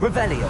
Revelio.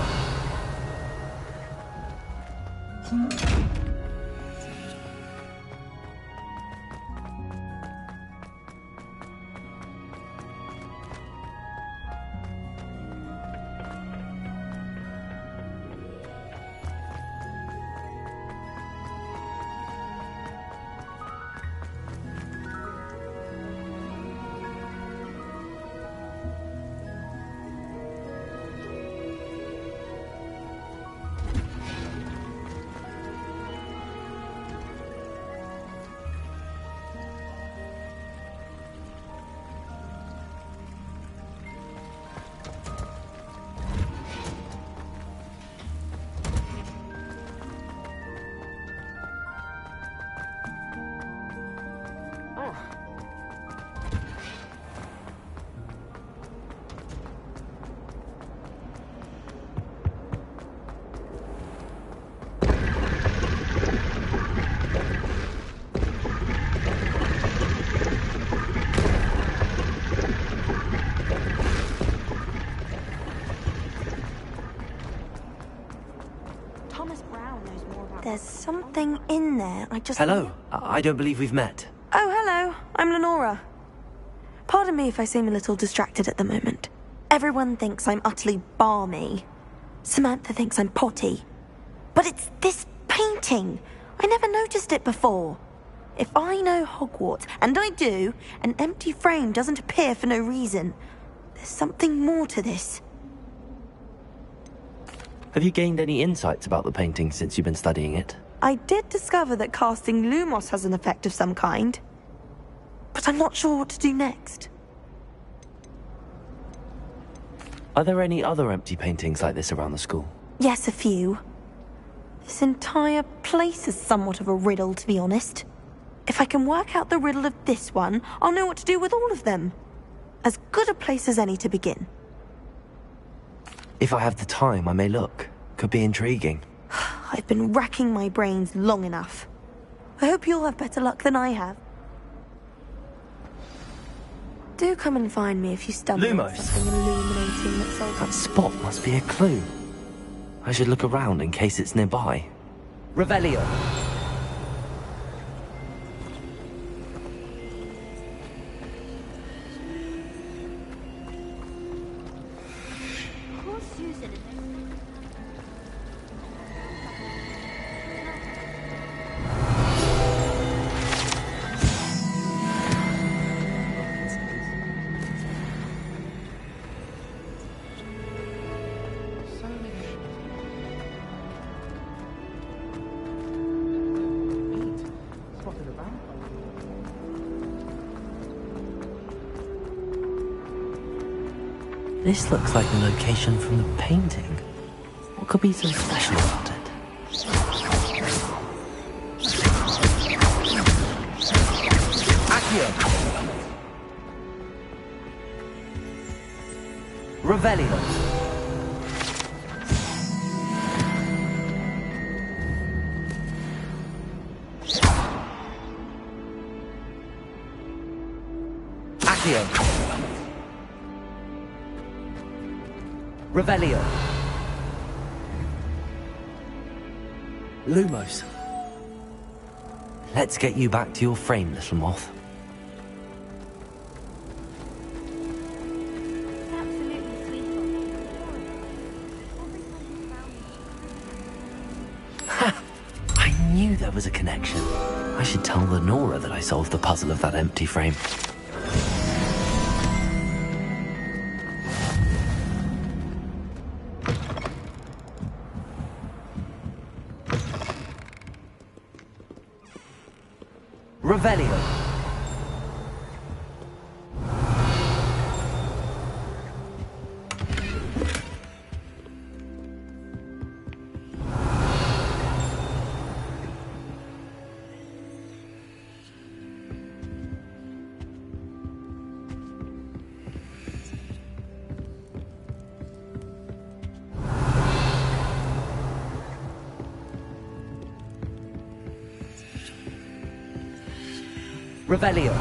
There's something in there. Hello. I don't believe we've met. Oh, hello. I'm Lenora. Pardon me if I seem a little distracted at the moment. Everyone thinks I'm utterly balmy. Samantha thinks I'm potty. But it's this painting. I never noticed it before. If I know Hogwarts, and I do, an empty frame doesn't appear for no reason. There's something more to this. Have you gained any insights about the painting since you've been studying it? I did discover that casting Lumos has an effect of some kind. But I'm not sure what to do next. Are there any other empty paintings like this around the school? Yes, a few. This entire place is somewhat of a riddle, to be honest. If I can work out the riddle of this one, I'll know what to do with all of them. As good a place as any to begin. If I have the time, I may look. Could be intriguing. I've been racking my brains long enough. I hope you'll have better luck than I have. Do come and find me if you stumble on Lumos. something illuminating that's all... That spot must be a clue. I should look around in case it's nearby. Revelio. This looks like the location from the painting. What could be so special about it? Accio! Revelio! Accio! Revelio. Lumos. Let's get you back to your frame, little moth. Ha! I knew there was a connection. I should tell Lenora that I solved the puzzle of that empty frame. Revelio. Revelio.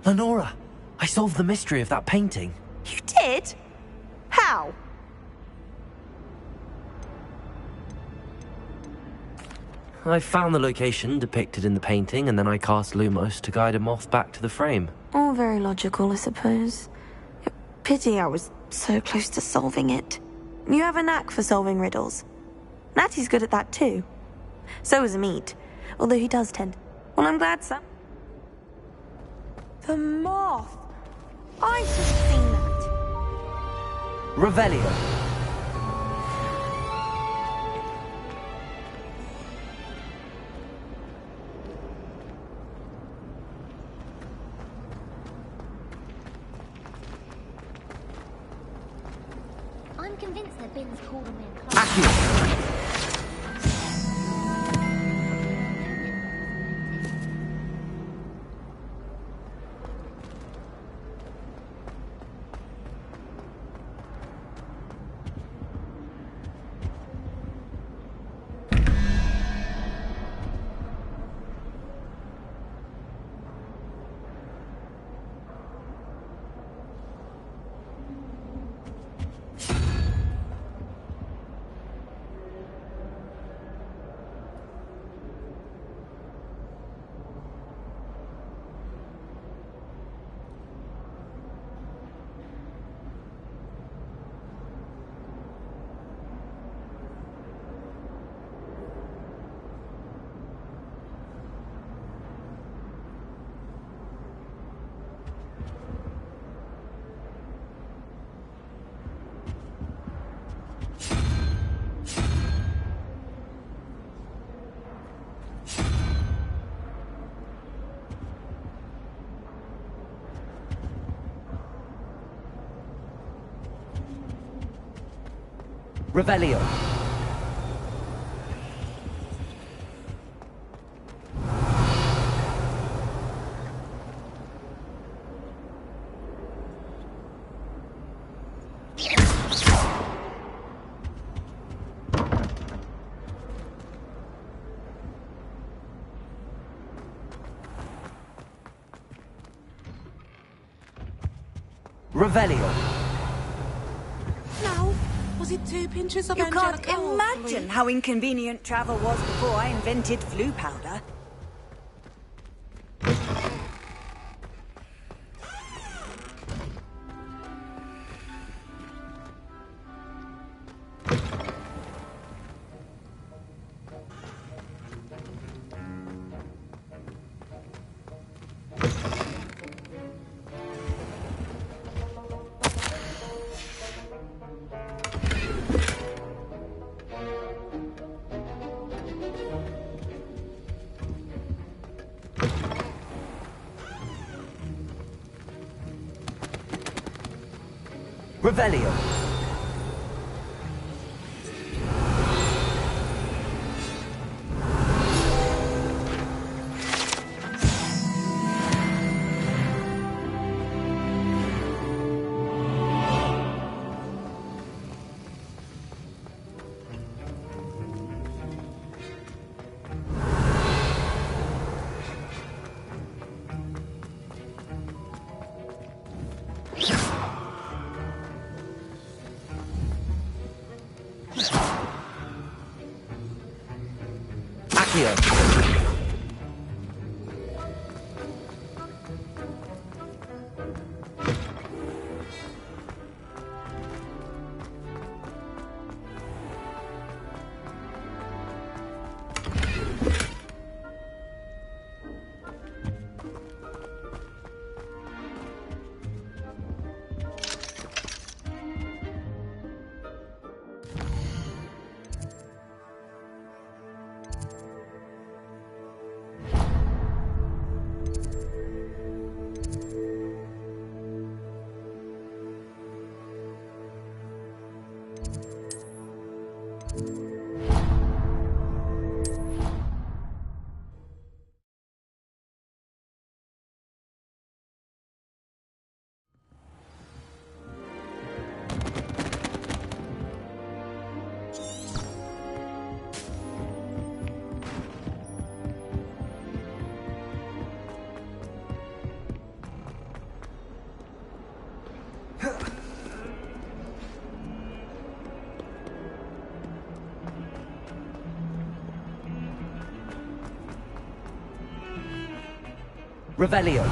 Lenora, I solved the mystery of that painting. You did? How? I found the location depicted in the painting, and then I cast Lumos to guide a moth back to the frame. All very logical, I suppose. Pity I was so close to solving it. You have a knack for solving riddles. Natty's good at that too. So is Amit, although he does tend... Well, I'm glad some... The moth! I should have seen that. Revelio. I'm convinced that Bin's called him in. Accio. Revelio. Revelio. Now, was it 2 pinches of You can't Angelica or imagine 3? how inconvenient travel was before I invented flu powder. Revelio. Accio. Revelio.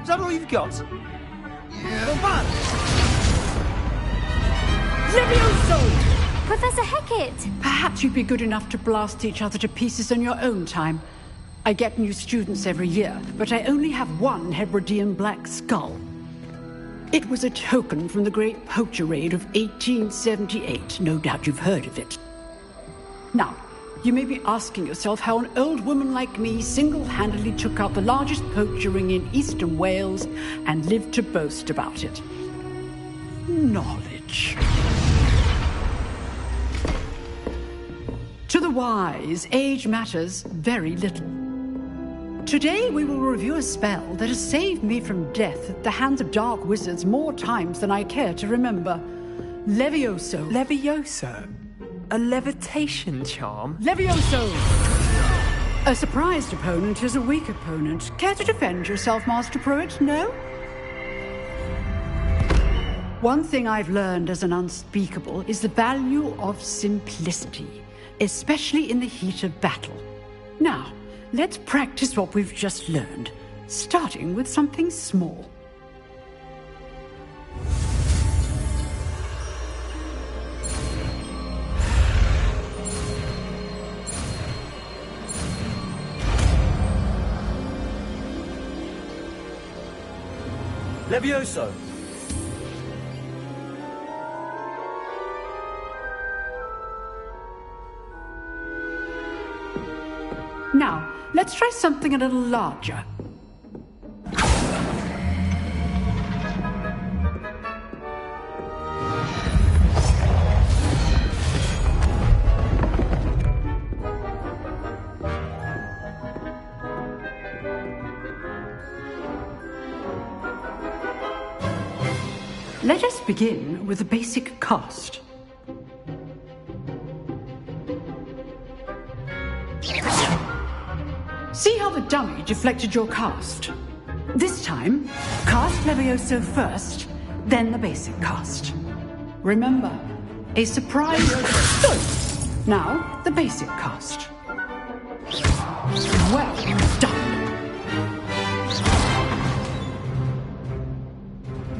Is that all you've got? Levioso! Professor Hecat! Perhaps you'd be good enough to blast each other to pieces in your own time. I get new students every year, but I only have one Hebridean black skull. It was a token from the Great Poacher Raid of 1878. No doubt you've heard of it. Now, you may be asking yourself how an old woman like me single-handedly took out the largest poacher ring in eastern Wales and lived to boast about it. Knowledge. To the wise, age matters very little. Today we will review a spell that has saved me from death at the hands of dark wizards more times than I care to remember. Levioso. Levioso? A levitation charm? Levioso! A surprised opponent is a weak opponent. Care to defend yourself, Master Pruitt? No? One thing I've learned as an unspeakable is the value of simplicity, especially in the heat of battle. Now, let's practice what we've just learned, starting with something small. Levioso. Now, let's try something a little larger. Let us begin with the basic cast. See how the dummy deflected your cast? This time, cast Levioso first, then the basic cast. Remember, a surprise... Now, the basic cast. Well done.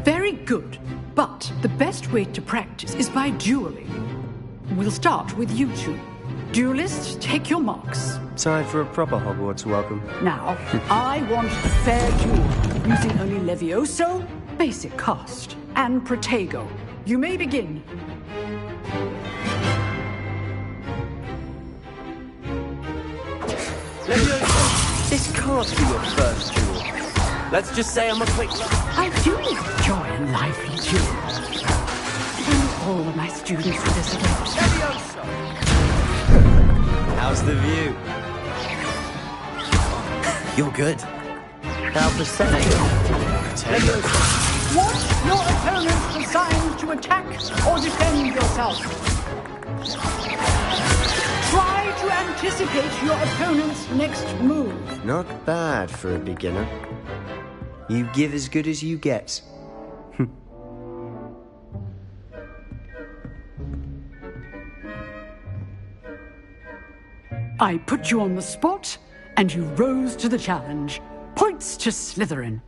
Very good, but the best way to practice is by dueling. We'll start with you two. Duelists, take your marks. Time for a proper Hogwarts welcome. Now, I want a fair duel, using only Levioso, basic cast, and Protego. You may begin. Levioso, this can't be your first duel. Let's just say I'm a quick... I do enjoy a lively duel. Thank all of my students for this event. Levioso! How's the view? You're good. How pathetic. Levioso, watch your opponent's designs to attack or defend yourself. Try to anticipate your opponent's next move. Not bad for a beginner. You give as good as you get. I put you on the spot, and you rose to the challenge. Points to Slytherin.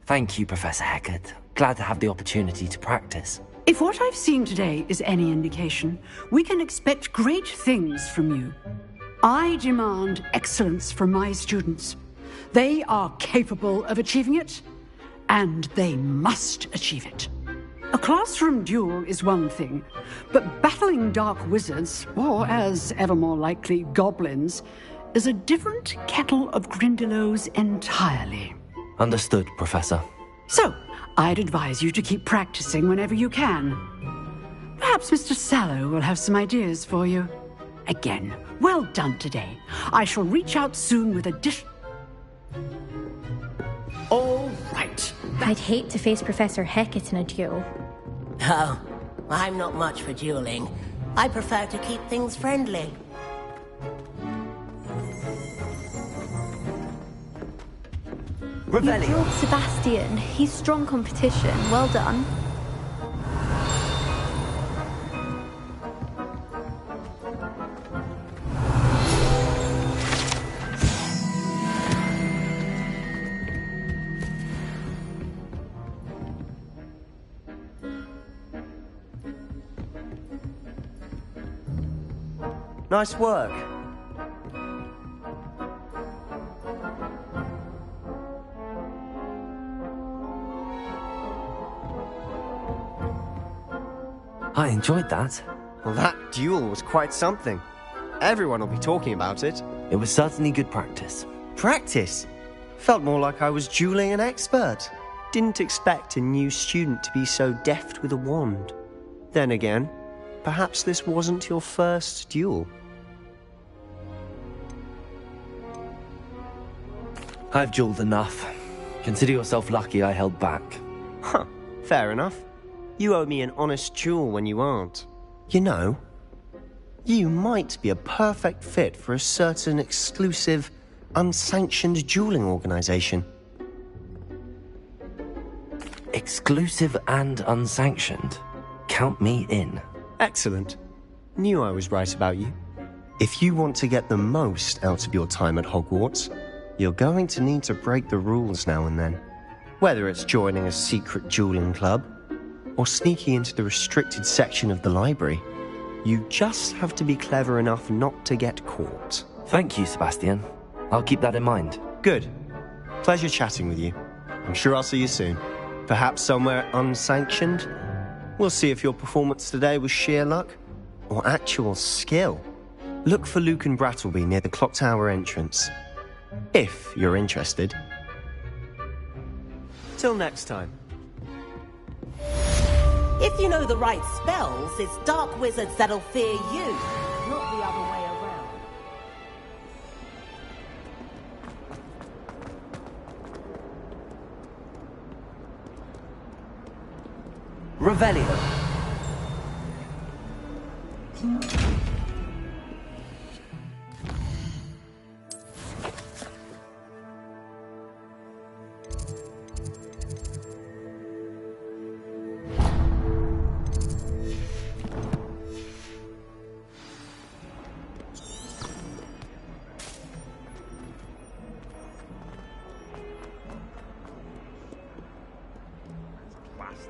Thank you, Professor Hecat. Glad to have the opportunity to practice. If what I've seen today is any indication, we can expect great things from you. I demand excellence from my students. They are capable of achieving it, and they must achieve it. A classroom duel is one thing, but battling dark wizards, or as ever more likely, goblins, is a different kettle of Grindylows entirely. Understood, Professor. So, I'd advise you to keep practicing whenever you can. Perhaps Mr. Sallow will have some ideas for you. Again, well done today. I shall reach out soon with a dish... All right. I'd hate to face Professor Hecat in a duel. Oh, I'm not much for dueling. I prefer to keep things friendly. You killed Sebastian. He's strong competition. Well done. Nice work. I enjoyed that. Well, that duel was quite something. Everyone will be talking about it. It was certainly good practice. Practice? Felt more like I was dueling an expert. Didn't expect a new student to be so deft with a wand. Then again, perhaps this wasn't your first duel. I've dueled enough. Consider yourself lucky I held back. Huh, fair enough. You owe me an honest duel when you aren't. You know, you might be a perfect fit for a certain exclusive, unsanctioned dueling organization. Exclusive and unsanctioned? Count me in. Excellent. Knew I was right about you. If you want to get the most out of your time at Hogwarts, you're going to need to break the rules now and then. Whether it's joining a secret dueling club, or sneaking into the restricted section of the library, you just have to be clever enough not to get caught. Thank you, Sebastian. I'll keep that in mind. Good. Pleasure chatting with you. I'm sure I'll see you soon. Perhaps somewhere unsanctioned? We'll see if your performance today was sheer luck or actual skill. Look for Luke and Brattleby near the Clock Tower entrance. If you're interested. Till next time. If you know the right spells, it's dark wizards that'll fear you, not the other way around. Revelio.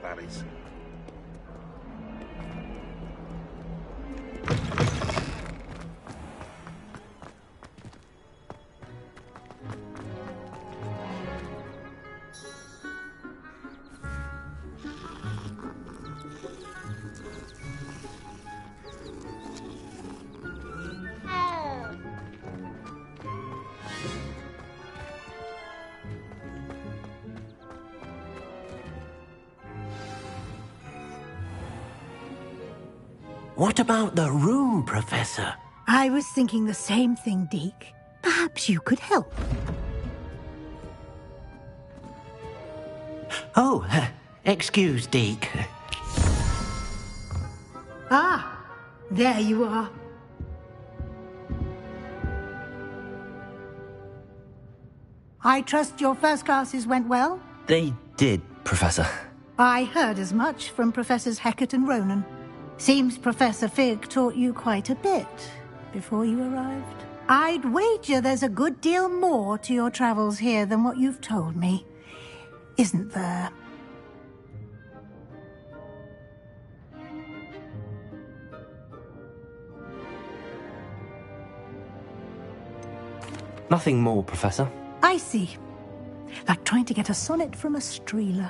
That is. What about the room, Professor? I was thinking the same thing, Deke. Perhaps you could help. Oh, excuse, Deke. Ah, there you are. I trust your first classes went well? They did, Professor. I heard as much from Professors Hecat and Ronan. Seems Professor Fig taught you quite a bit before you arrived. I'd wager there's a good deal more to your travels here than what you've told me. Isn't there? Nothing more, Professor. I see. Like trying to get a sonnet from a streeler.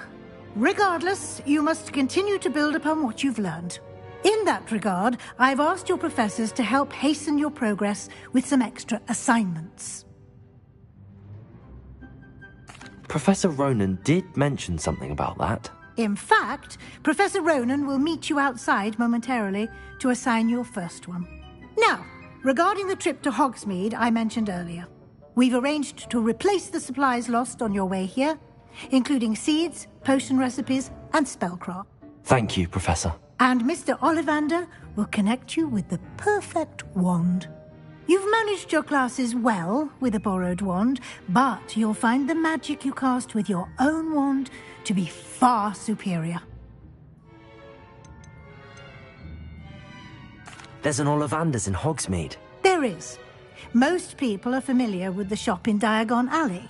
Regardless, you must continue to build upon what you've learned. In that regard, I've asked your professors to help hasten your progress with some extra assignments. Professor Ronan did mention something about that. In fact, Professor Ronan will meet you outside momentarily to assign your first one. Now, regarding the trip to Hogsmeade I mentioned earlier, we've arranged to replace the supplies lost on your way here including seeds, potion recipes, and spellcraft. Thank you, Professor. And Mr. Ollivander will connect you with the perfect wand. You've managed your classes well with a borrowed wand, but you'll find the magic you cast with your own wand to be far superior. There's an Ollivander's in Hogsmeade. There is. Most people are familiar with the shop in Diagon Alley.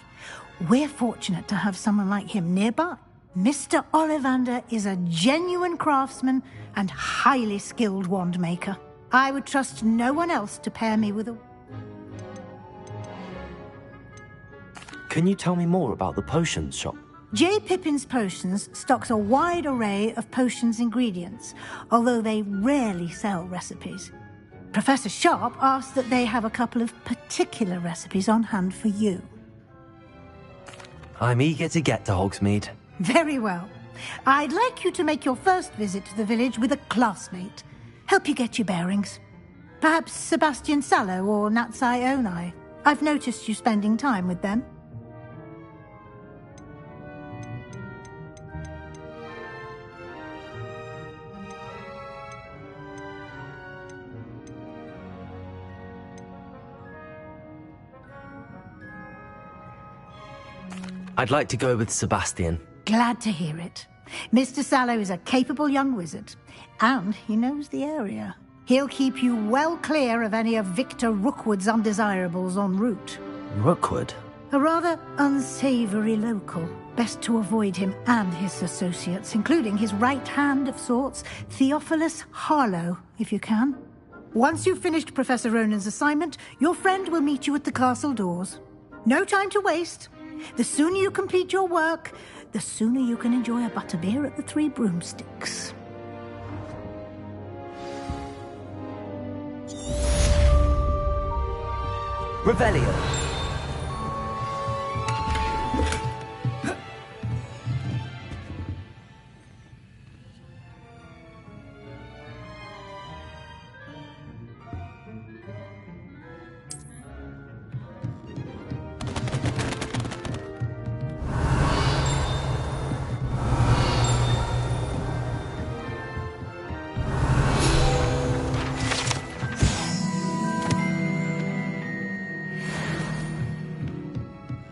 We're fortunate to have someone like him nearby. Mr. Ollivander is a genuine craftsman and highly skilled wand maker. I would trust no one else to pair me with a... Can you tell me more about the potions shop? J. Pippin's Potions stocks a wide array of potions ingredients, although they rarely sell recipes. Professor Sharp asked that they have a couple of particular recipes on hand for you. I'm eager to get to Hogsmeade. Very well. I'd like you to make your first visit to the village with a classmate. Help you get your bearings. Perhaps Sebastian Sallow or Natsai Onai. I've noticed you spending time with them. I'd like to go with Sebastian. Glad to hear it. Mr. Sallow is a capable young wizard, and he knows the area. He'll keep you well clear of any of Victor Rookwood's undesirables en route. Rookwood? A rather unsavory local. Best to avoid him and his associates, including his right hand of sorts, Theophilus Harlow, if you can. Once you've finished Professor Ronan's assignment, your friend will meet you at the castle doors. No time to waste. The sooner you complete your work, the sooner you can enjoy a butterbeer at the Three Broomsticks. Revelio.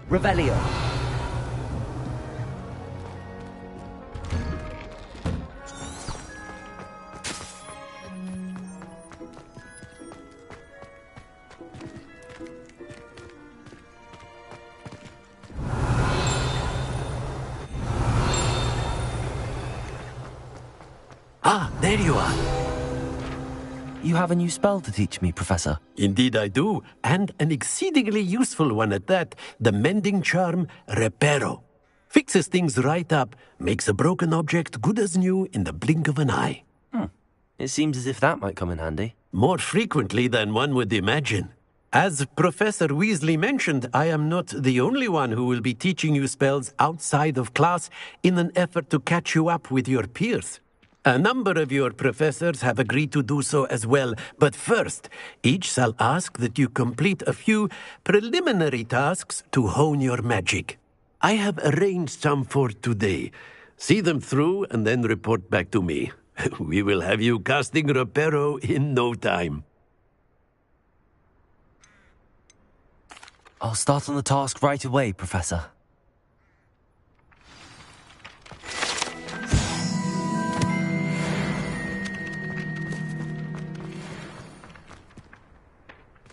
Revelio. Ah, there you are. You have a new spell to teach me, Professor. Indeed I do, and an exceedingly useful one at that, the mending charm Reparo. Fixes things right up, makes a broken object good as new in the blink of an eye. It seems as if that might come in handy. More frequently than one would imagine. As Professor Weasley mentioned, I am not the only one who will be teaching you spells outside of class in an effort to catch you up with your peers. A number of your professors have agreed to do so as well, but first, each shall ask that you complete a few preliminary tasks to hone your magic. I have arranged some for today. See them through and then report back to me. We will have you casting Reparo in no time. I'll start on the task right away, Professor.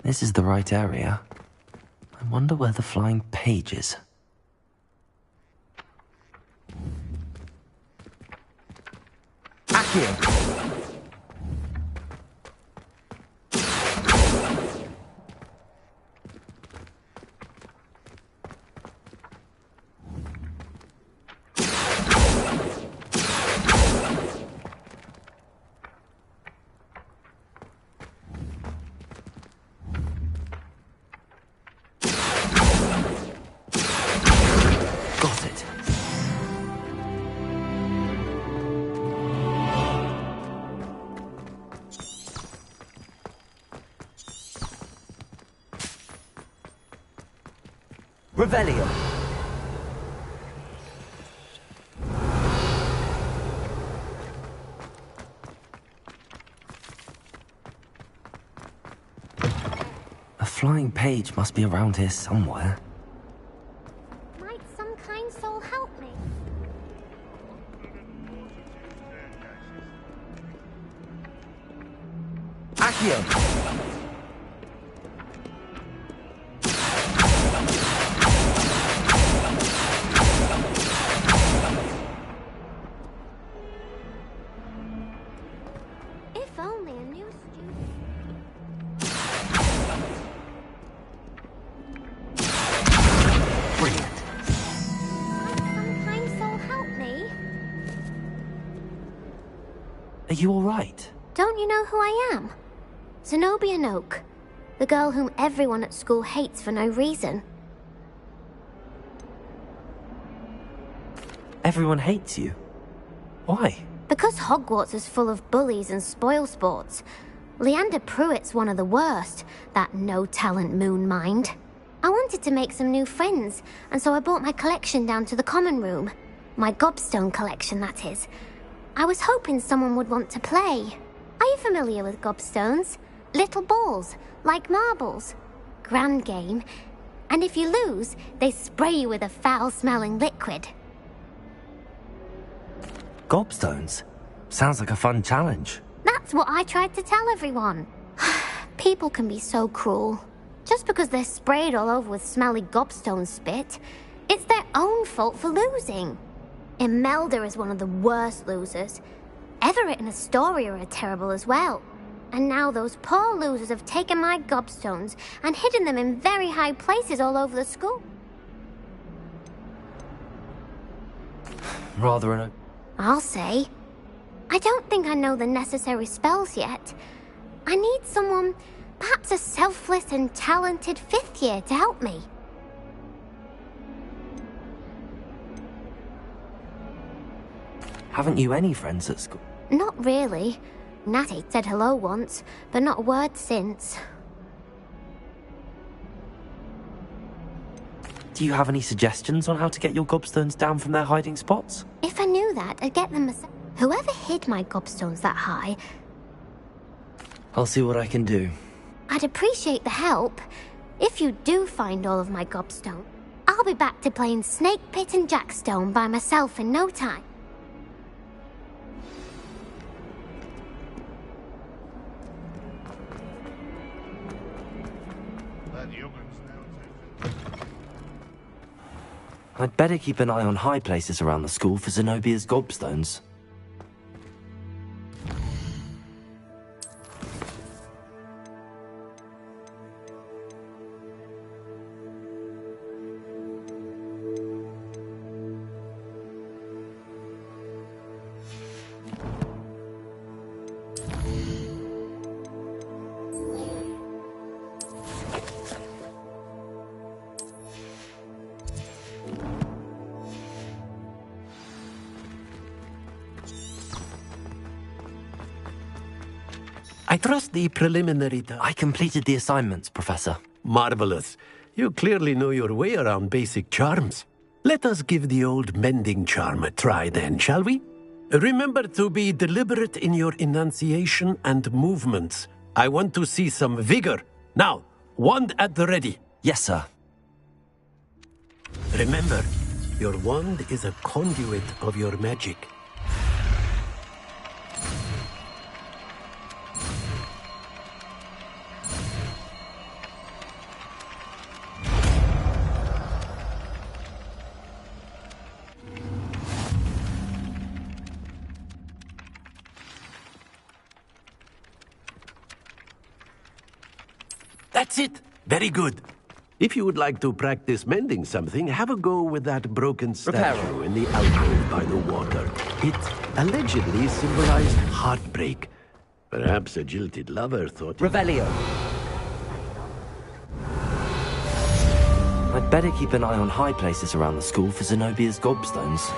This is the right area. I wonder where the flying page is. Accio. Revelio. flying page must be around here somewhere. Might some kind soul help me? Accio! If only a new student. Brilliant. Might some kind soul help me? Are you alright? Don't you know who I am? Zenobia Noak, the girl whom everyone at school hates for no reason. Everyone hates you. Why? Because Hogwarts is full of bullies and spoilsports. Leander Pruitt's one of the worst, that no-talent moon mind. I wanted to make some new friends, and so I brought my collection down to the common room. My gobstone collection, that is. I was hoping someone would want to play. Are you familiar with gobstones? Little balls, like marbles. Grand game. And if you lose, they spray you with a foul-smelling liquid. Gobstones? Sounds like a fun challenge. That's what I tried to tell everyone. People can be so cruel. Just because they're sprayed all over with smelly gobstone spit, it's their own fault for losing. Imelda is one of the worst losers. Everett and Astoria are terrible as well. And now those poor losers have taken my gobstones and hidden them in very high places all over the school. Rather an... I'll say. I don't think I know the necessary spells yet. I need someone, perhaps a selfless and talented fifth year to help me. Haven't you any friends at school? Not really. Natty said hello once, but not a word since. Do you have any suggestions on how to get your gobstones down from their hiding spots? If I knew that, I'd get them myself. Whoever hid my gobstones that high, I'll see what I can do. I'd appreciate the help. If you do find all of my gobstones, I'll be back to playing Snake Pit and Jackstone by myself in no time. I'd better keep an eye on high places around the school for Zenobia's gobstones. I trust the preliminary... I completed the assignments, Professor. Marvelous. You clearly know your way around basic charms. Let us give the old mending charm a try then, shall we? Remember to be deliberate in your enunciation and movements. I want to see some vigor. Now, wand at the ready. Yes, sir. Remember, your wand is a conduit of your magic. That's it. Very good. If you would like to practice mending something, have a go with that broken statue in the alcove by the water. It allegedly symbolized heartbreak. Perhaps a jilted lover thought... Revelio. I'd better keep an eye on high places around the school for Zenobia's gobstones.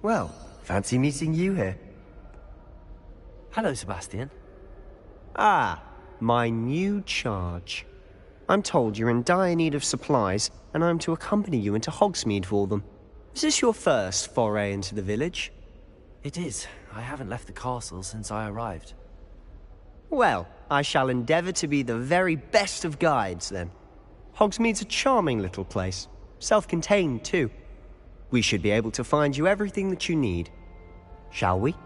Well, fancy meeting you here. Hello, Sebastian. Ah, my new charge. I'm told you're in dire need of supplies, and I'm to accompany you into Hogsmeade for them. Is this your first foray into the village? It is. I haven't left the castle since I arrived. Well, I shall endeavour to be the very best of guides, then. Hogsmeade's a charming little place. Self-contained, too. We should be able to find you everything that you need. Shall we?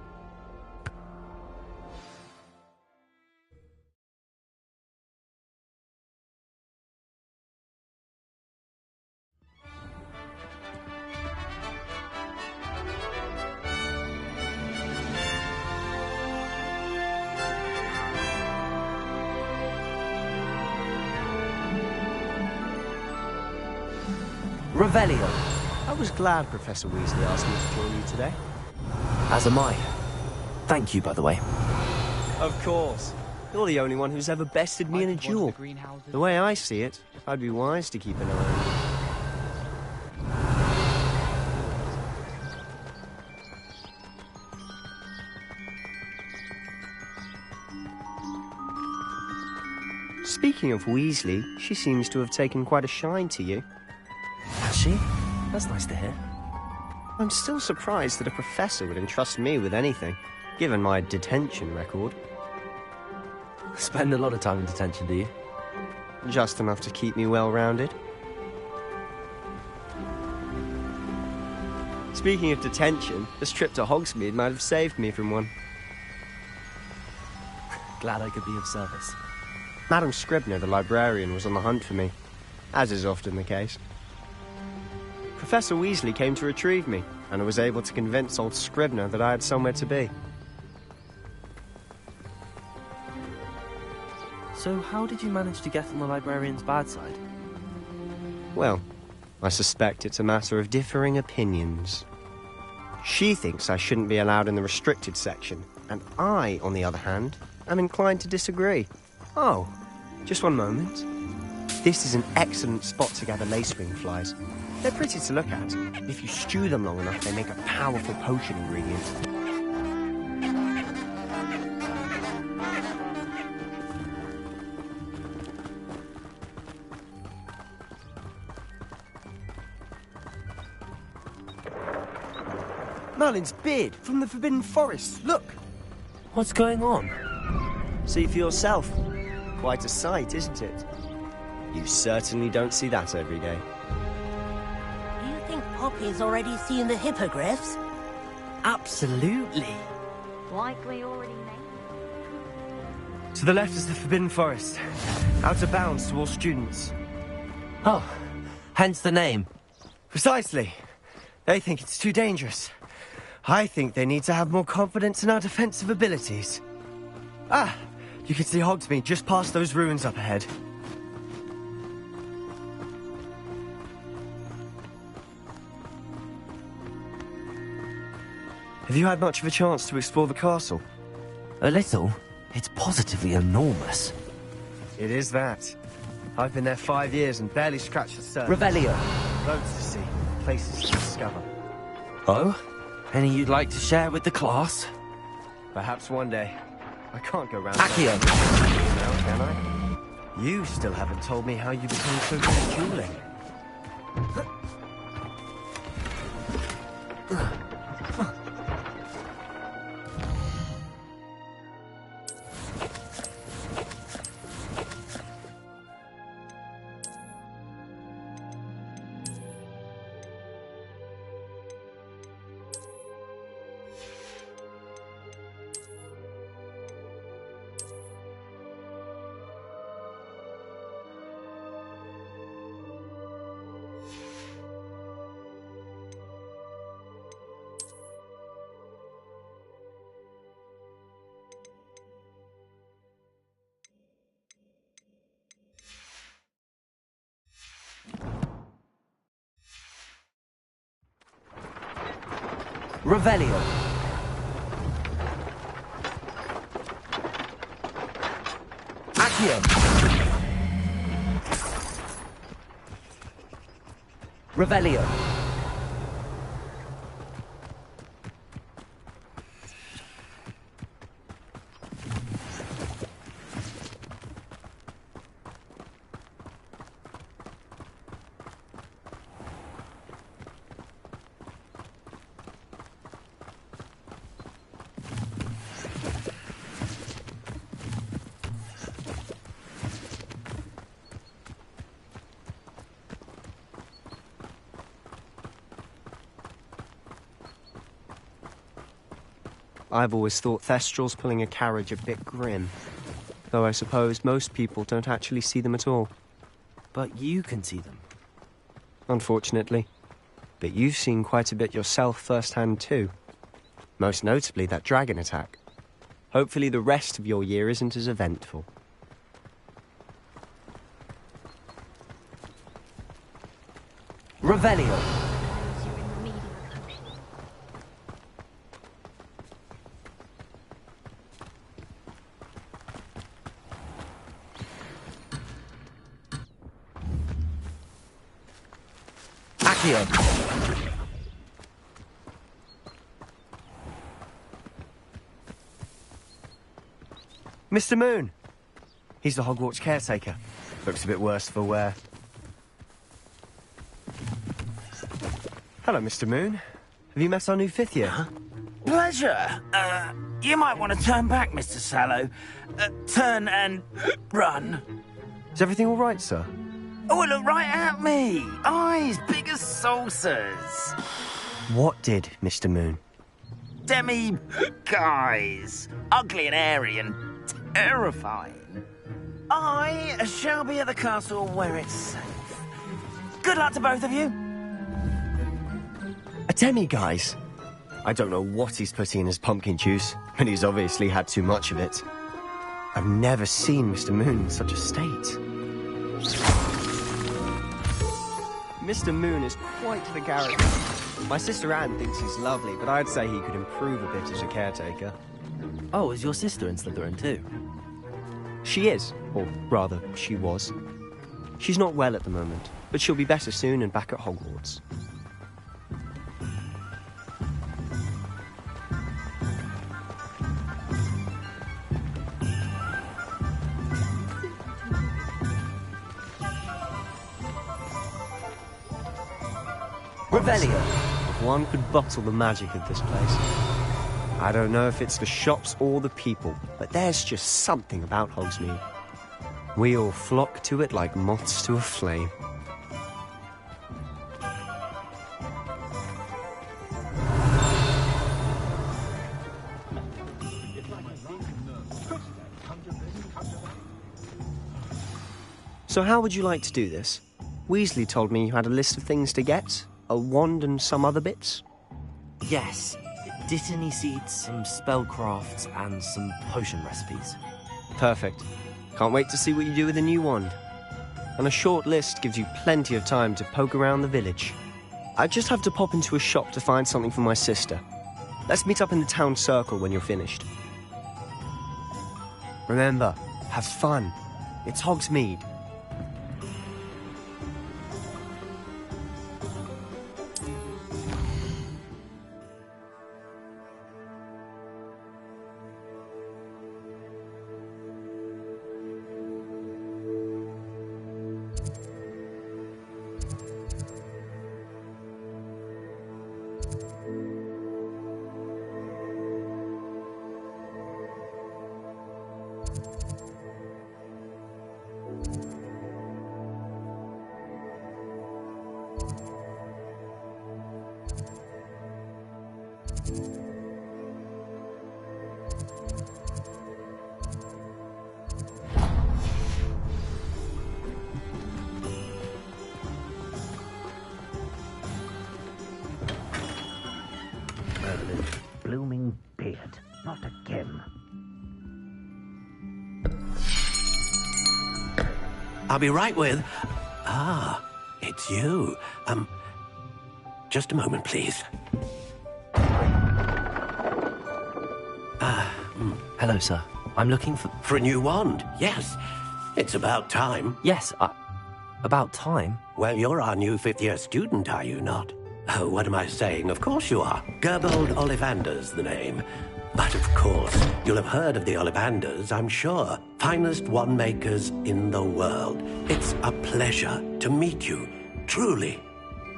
Revelio. I was glad Professor Weasley asked me to join you today. As am I. Thank you, by the way. Of course. You're the only one who's ever bested me in a duel. The way I see it, I'd be wise to keep an eye on you. Speaking of Weasley, she seems to have taken quite a shine to you. Has she? That's nice to hear. I'm still surprised that a professor would entrust me with anything, given my detention record. Spend a lot of time in detention, do you? Just enough to keep me well-rounded. Speaking of detention, this trip to Hogsmeade might have saved me from one. Glad I could be of service. Madam Scribner, the librarian, was on the hunt for me, as is often the case. Professor Weasley came to retrieve me, and I was able to convince old Scribner that I had somewhere to be. So how did you manage to get on the librarian's bad side? Well, I suspect it's a matter of differing opinions. She thinks I shouldn't be allowed in the restricted section, and I, on the other hand, am inclined to disagree. Oh, just one moment. This is an excellent spot to gather lacewing flies. They're pretty to look at. If you stew them long enough, they make a powerful potion ingredient. Merlin's beard from the Forbidden Forest. Look! What's going on? See for yourself. Quite a sight, isn't it? You certainly don't see that every day. Do you think Poppy's already seen the hippogriffs? Absolutely. Likely already made. To the left is the Forbidden Forest. Out of bounds to all students. Oh, hence the name. Precisely. They think it's too dangerous. I think they need to have more confidence in our defensive abilities. Ah, you can see Hogsmeade just past those ruins up ahead. Have you had much of a chance to explore the castle? A little. It's positively enormous. It is that. I've been there 5 years and barely scratched the surface. Revelio. Loads to see, places to discover. Oh? Any you'd like to share with the class? Perhaps one day. I can't go round Accio. Now, can I? You still haven't told me how you became so good at dueling. Revelio. Accio. Revelio. I've always thought Thestrals pulling a carriage a bit grim. Though I suppose most people don't actually see them at all. But you can see them. Unfortunately. But you've seen quite a bit yourself firsthand too. Most notably that dragon attack. Hopefully the rest of your year isn't as eventful. Revelio. Accio. Mr. Moon! He's the Hogwarts caretaker. Looks a bit worse for wear. Hello, Mr. Moon. Have you met our new 5th year? Pleasure. You might want to turn back, Mr. Sallow. Turn and run. Is everything all right, sir? Oh, look right at me. Eyes big as saucers. What did, Mr. Moon? Guys. Ugly and airy and terrifying. I shall be at the castle where it's safe. Good luck to both of you. A demi-guise? I don't know what he's putting in his pumpkin juice, but he's obviously had too much of it. I've never seen Mr. Moon in such a state. Mr. Moon is quite the character. My sister Anne thinks he's lovely, but I'd say he could improve a bit as a caretaker. Oh, is your sister in Slytherin too? She is, or rather, she was. She's not well at the moment, but she'll be better soon and back at Hogwarts. Revelio. If one could bottle the magic of this place. I don't know if it's the shops or the people, but there's just something about Hogsmeade. We all flock to it like moths to a flame. So how would you like to do this? Weasley told me you had a list of things to get. A wand and some other bits? Yes. Dittany seeds, some spellcrafts, and some potion recipes. Perfect. Can't wait to see what you do with the new wand. And a short list gives you plenty of time to poke around the village. I just have to pop into a shop to find something for my sister. Let's meet up in the town circle when you're finished. Remember, have fun. It's Hogsmeade. Blooming beard. Not again. I'll be right with... Ah, it's you. Just a moment, please. Hello, sir. I'm looking for... For a new wand, yes. It's about time. Yes, about time? Well, you're our new 5th-year student, are you not? Oh, what am I saying? Of course you are. Gerbold Ollivander's the name. But of course, you'll have heard of the Ollivanders, I'm sure. Finest wand makers in the world. It's a pleasure to meet you, truly.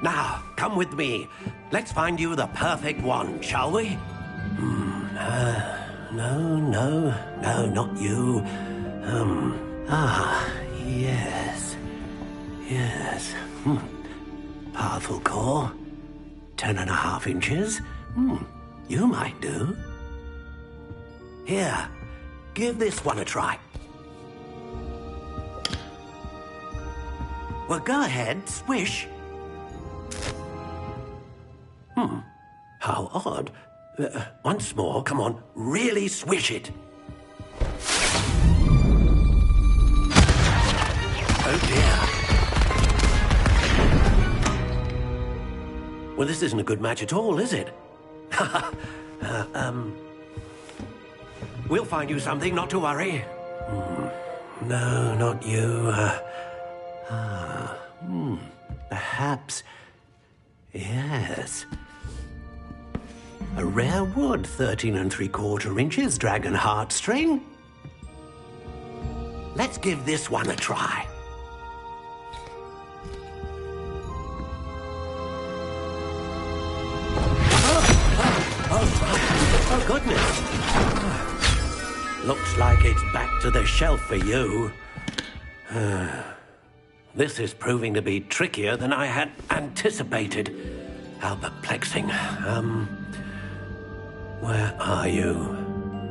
Now, come with me. Let's find you the perfect wand, shall we? No, not you. Yes. Powerful core. 10.5 inches. You might do. Here, give this one a try. Well, go ahead, swish. How odd. Once more, come on, really swish it. Oh dear. Well, this isn't a good match at all, is it? We'll find you something, not to worry. No, not you. Perhaps. Yes. A rare wood, 13 3/4 inches, dragon heartstring. Let's give this one a try. Oh, goodness. Looks like it's back to the shelf for you. This is proving to be trickier than I had anticipated. How perplexing. Where are you?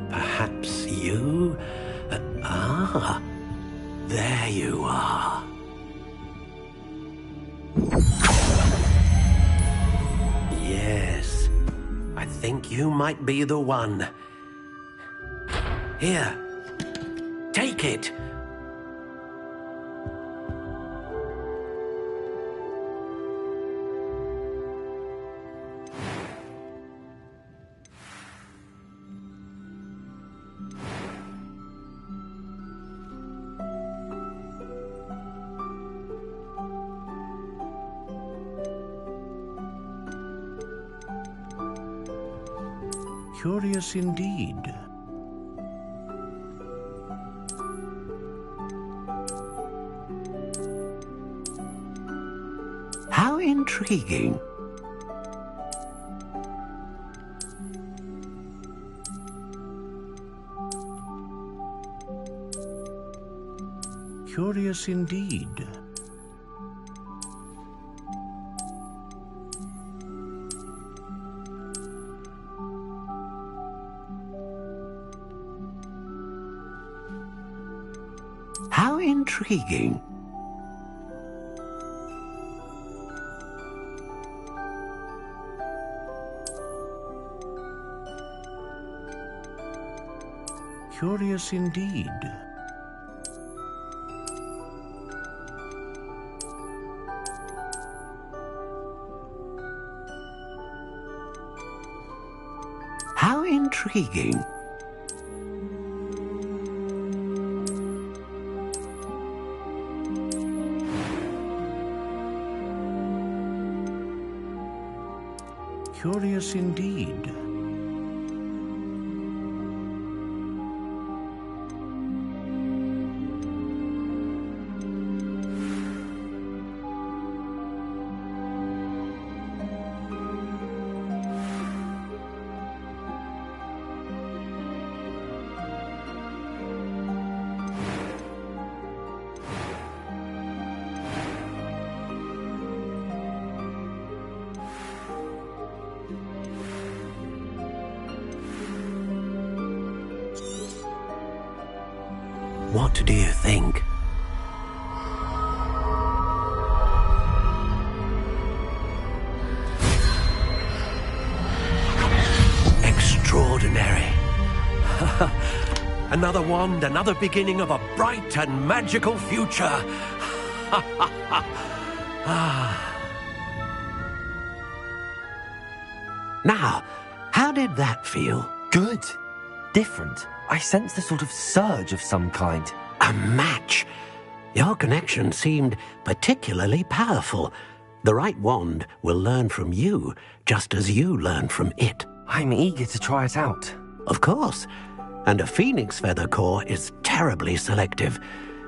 Perhaps you? There you are. Yes, I think you might be the one. Here, take it. Curious indeed. How intriguing. Curious indeed. How intriguing. Curious indeed. How intriguing. Curious indeed. What do you think? Extraordinary. Another wand, another beginning of a bright and magical future. Now, how did that feel? Good. Different. I sensed a sort of surge of some kind. A match. Your connection seemed particularly powerful. The right wand will learn from you, just as you learn from it. I'm eager to try it out. Of course. And a phoenix feather core is terribly selective.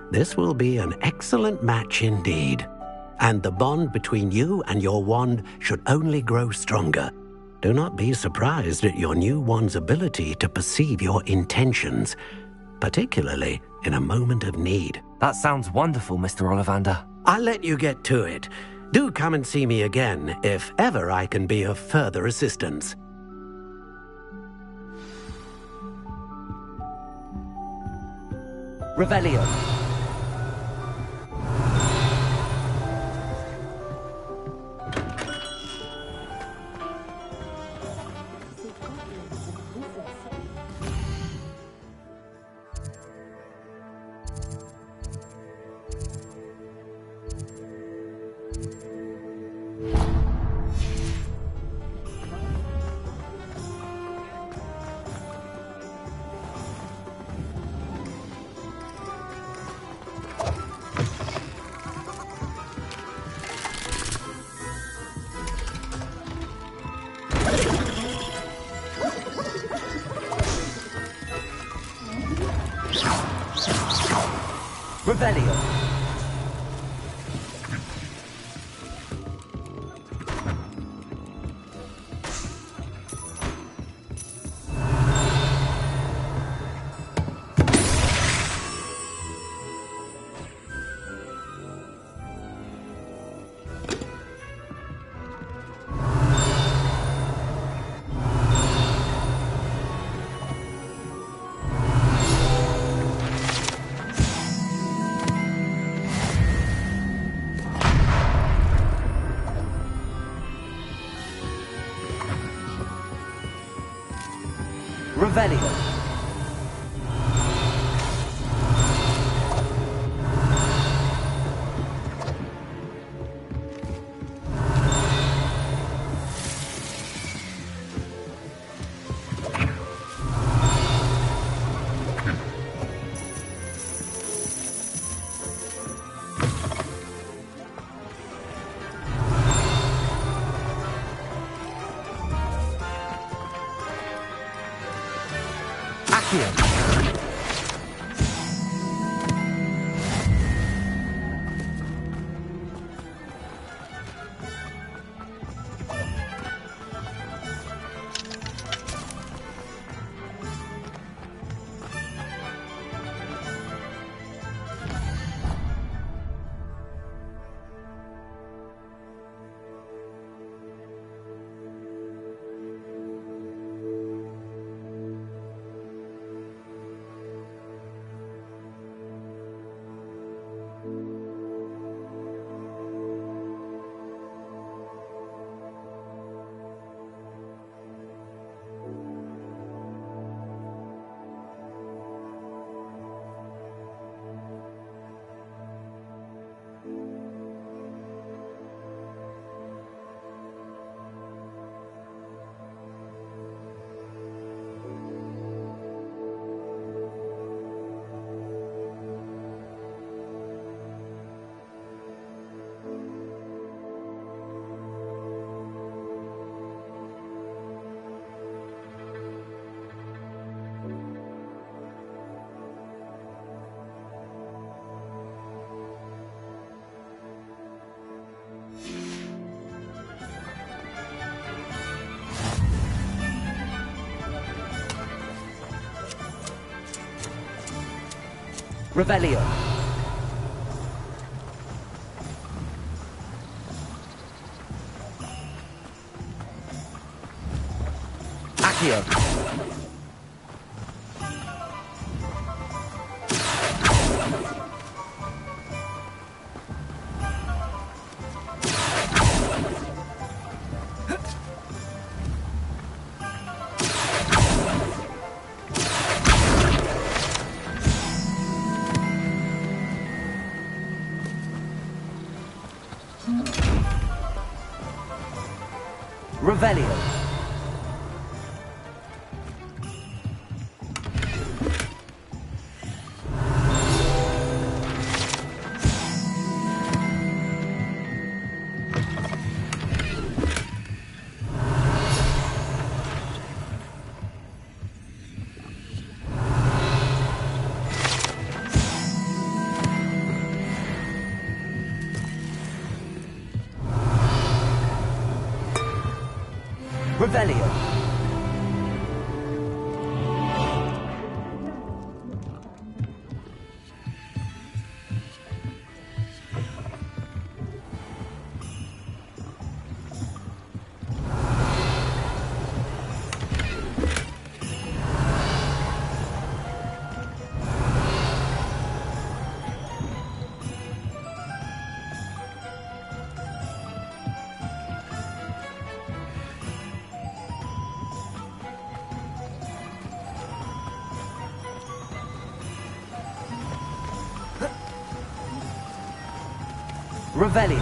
This will be an excellent match indeed. And the bond between you and your wand should only grow stronger. Do not be surprised at your new wand's ability to perceive your intentions, particularly in a moment of need. That sounds wonderful, Mr. Ollivander. I'll let you get to it. Do come and see me again if ever I can be of further assistance. Revelio. Revelio. Revelio. Accio. Revelio. Accio. Revelio. Revelio. Revelio.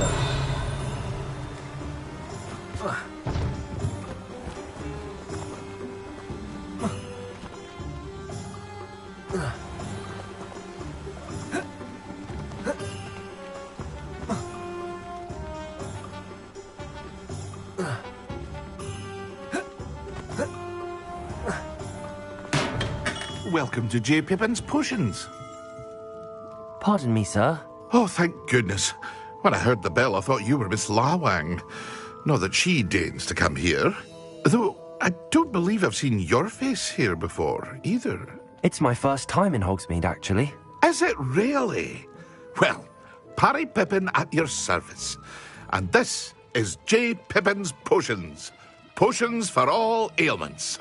Welcome to J. Pippin's Potions. Pardon me, sir. Oh, thank goodness. When I heard the bell, I thought you were Miss Lawang. Not that she deigns to come here. Though I don't believe I've seen your face here before, either. It's my first time in Hogsmeade, actually. Is it really? Well, Parry Pippin at your service. And this is J. Pippin's Potions. Potions for all ailments.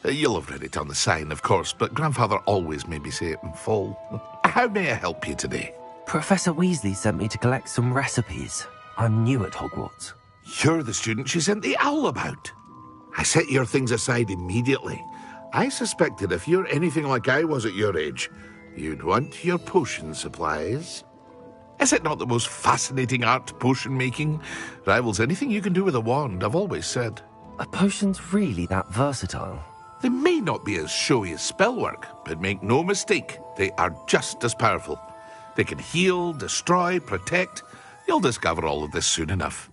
You'll have read it on the sign, of course, but Grandfather always made me say it in full. How may I help you today? Professor Weasley sent me to collect some recipes. I'm new at Hogwarts. You're the student she sent the owl about. I set your things aside immediately. I suspected if you're anything like I was at your age, you'd want your potion supplies. Is it not the most fascinating art, potion making? Rivals anything you can do with a wand, I've always said. Are potions really that versatile? They may not be as showy as spellwork, but make no mistake, they are just as powerful. They can heal, destroy, protect. You'll discover all of this soon enough.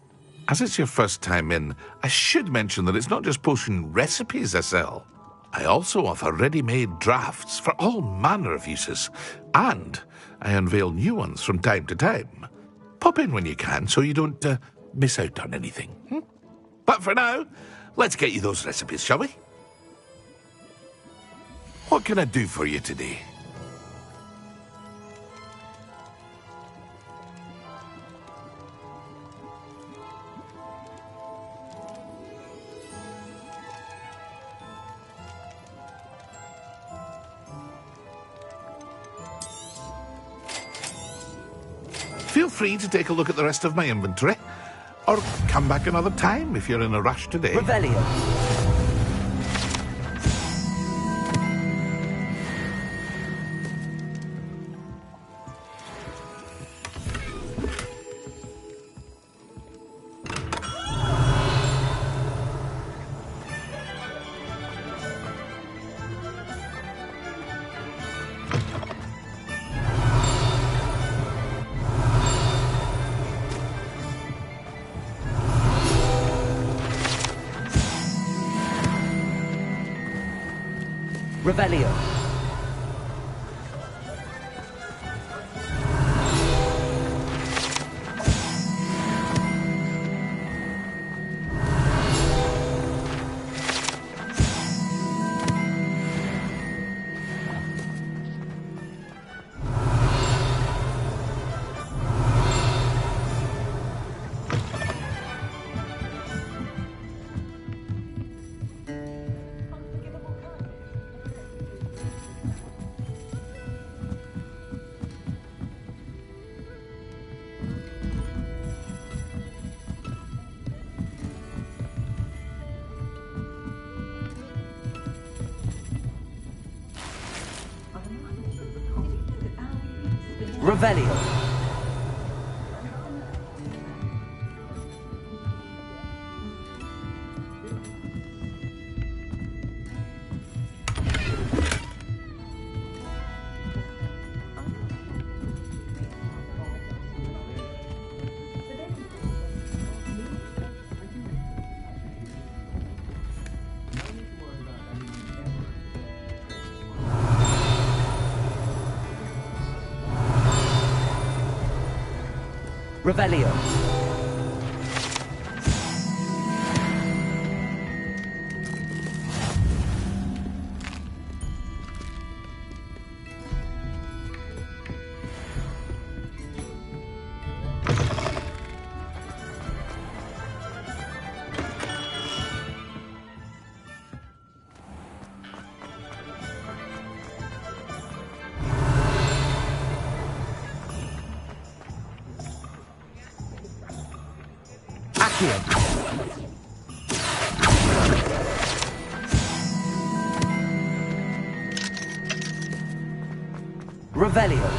As it's your first time in, I should mention that it's not just potion recipes I sell. I also offer ready-made drafts for all manner of uses, and I unveil new ones from time to time. Pop in when you can so you don't miss out on anything. But for now, let's get you those recipes, shall we? What can I do for you today? Feel free to take a look at the rest of my inventory, or come back another time if you're in a rush today. Revelio. Revelio. Revelio. Revelio. Accio. Revelio.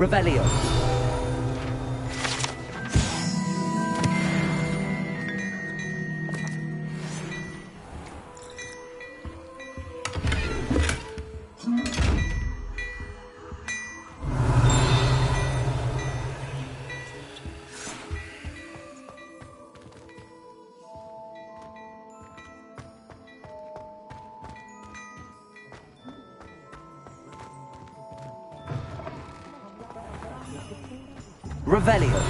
Revelio. Revelio.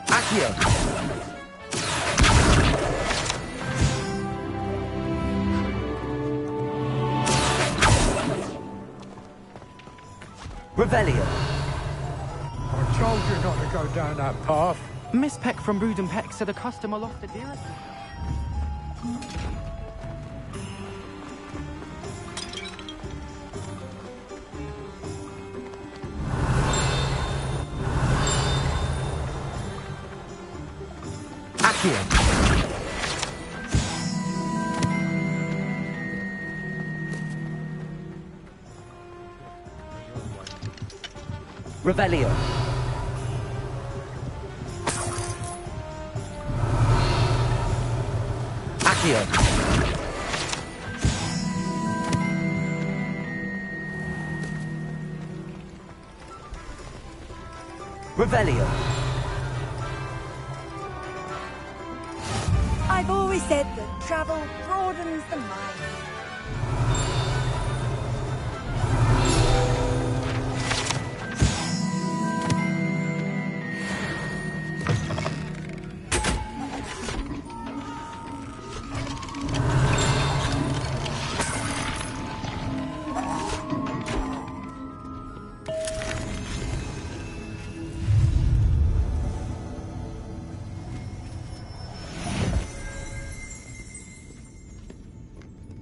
Accio. Revelio. I told you not to go down that path. Miss Peck from Brood and Peck said a customer lost a deer. Accio. Revelio. Accio. Revelio. I've always said that travel broadens the mind.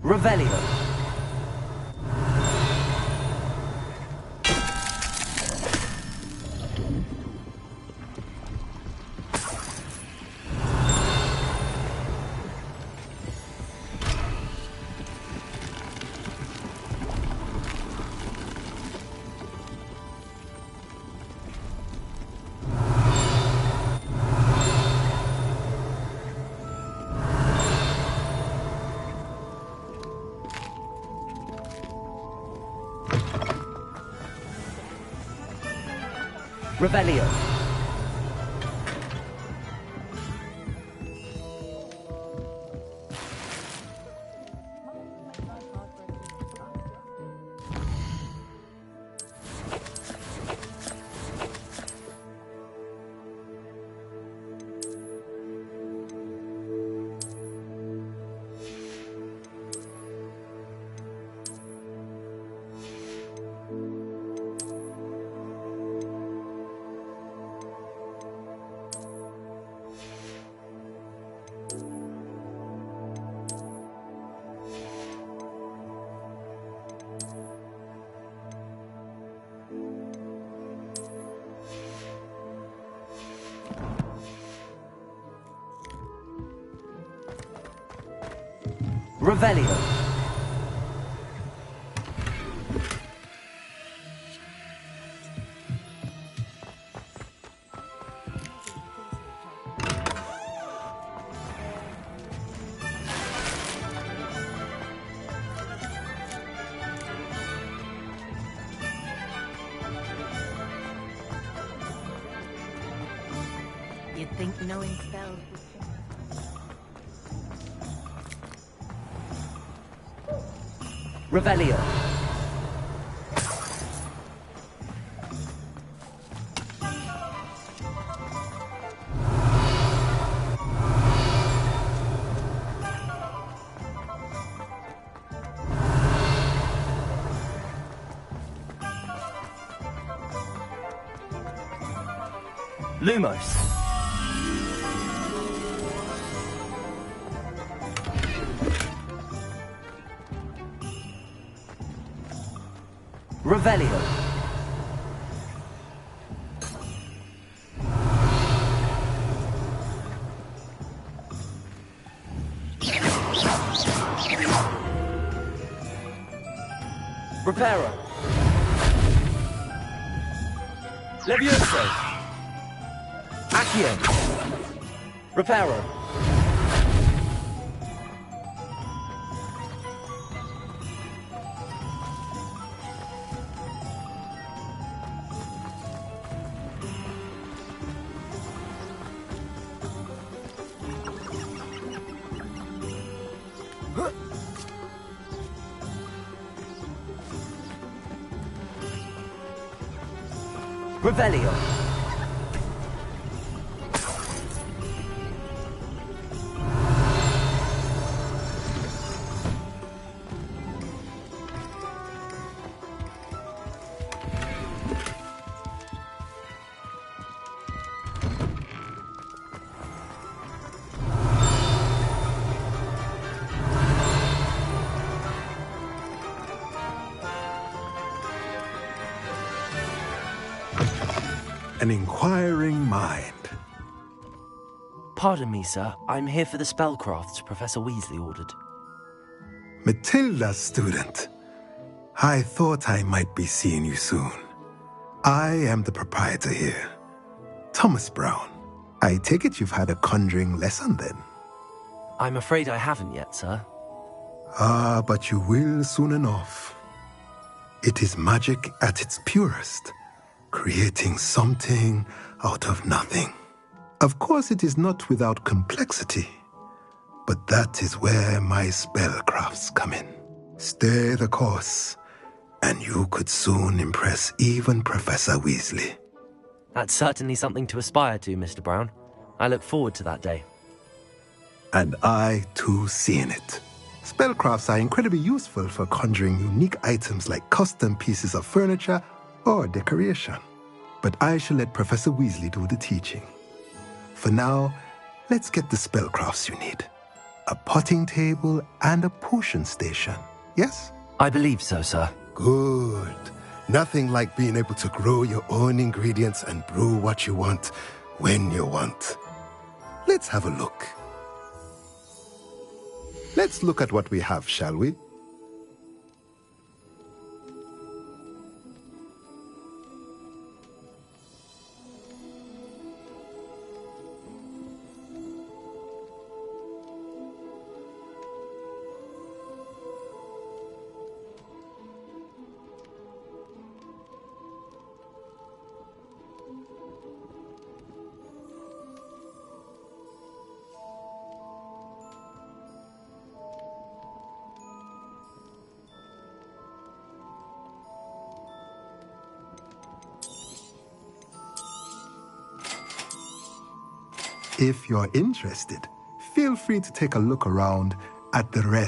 Revelio. Revelio. Revelio. You'd think knowing spells would... Revelio. Lumos. Revelio. Reparo. Levioso. Accio. Reparo. Revelio. An inquiring mind. Pardon me, sir. I'm here for the spellcrafts Professor Weasley ordered. Matilda, student. I thought I might be seeing you soon. I am the proprietor here, Thomas Brown. I take it you've had a conjuring lesson then? I'm afraid I haven't yet, sir. Ah, but you will soon enough. It is magic at its purest, creating something out of nothing. Of course, it is not without complexity, but that is where my spellcrafts come in. Stay the course, and you could soon impress even Professor Weasley. That's certainly something to aspire to, Mr. Brown. I look forward to that day. And I, too, seeing it. Spellcrafts are incredibly useful for conjuring unique items like custom pieces of furniture or decoration. But I shall let Professor Weasley do the teaching. For now, let's get the spellcrafts you need. A potting table and a potion station, yes? I believe so, sir. Good. Nothing like being able to grow your own ingredients and brew what you want, when you want. Let's have a look. Let's look at what we have, shall we? If you're interested, feel free to take a look around at the rest